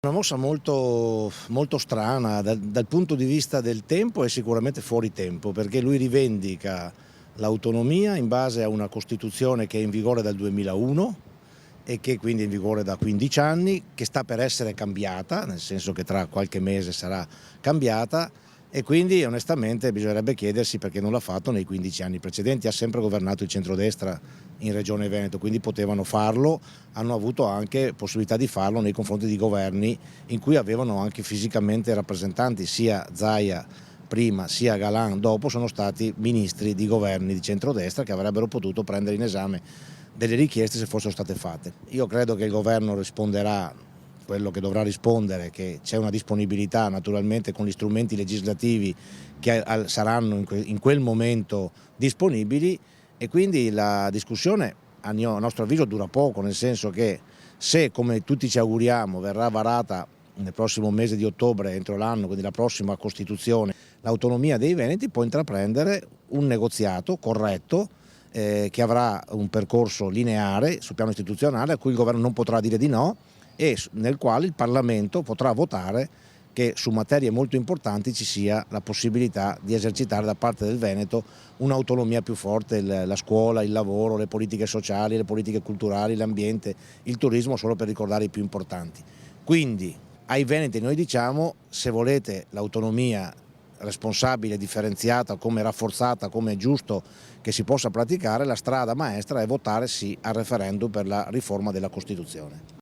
Una mossa molto strana dal punto di vista del tempo, è sicuramente fuori tempo, perché lui rivendica l'autonomia in base a una Costituzione che è in vigore dal 2001 e che quindi è in vigore da 15 anni, che sta per essere cambiata, nel senso che tra qualche mese sarà cambiata, e quindi onestamente bisognerebbe chiedersi perché non l'ha fatto nei 15 anni precedenti. Ha sempre governato il centrodestra in Regione Veneto, quindi potevano farlo, hanno avuto anche possibilità di farlo nei confronti di governi in cui avevano anche fisicamente rappresentanti, sia Zaia prima sia Galan dopo sono stati ministri di governi di centrodestra che avrebbero potuto prendere in esame delle richieste se fossero state fatte. Io credo che il governo risponderà quello che dovrà rispondere, che c'è una disponibilità naturalmente con gli strumenti legislativi che saranno in quel momento disponibili, e quindi la discussione a nostro avviso dura poco, nel senso che se, come tutti ci auguriamo, verrà varata nel prossimo mese di ottobre, entro l'anno, quindi la prossima Costituzione, l'autonomia dei Veneti, può intraprendere un negoziato corretto che avrà un percorso lineare sul piano istituzionale, a cui il governo non potrà dire di no, e nel quale il Parlamento potrà votare che su materie molto importanti ci sia la possibilità di esercitare da parte del Veneto un'autonomia più forte, la scuola, il lavoro, le politiche sociali, le politiche culturali, l'ambiente, il turismo, solo per ricordare i più importanti. Quindi ai Veneti noi diciamo: se volete l'autonomia responsabile, differenziata, come rafforzata, come è giusto che si possa praticare, la strada maestra è votare sì al referendum per la riforma della Costituzione.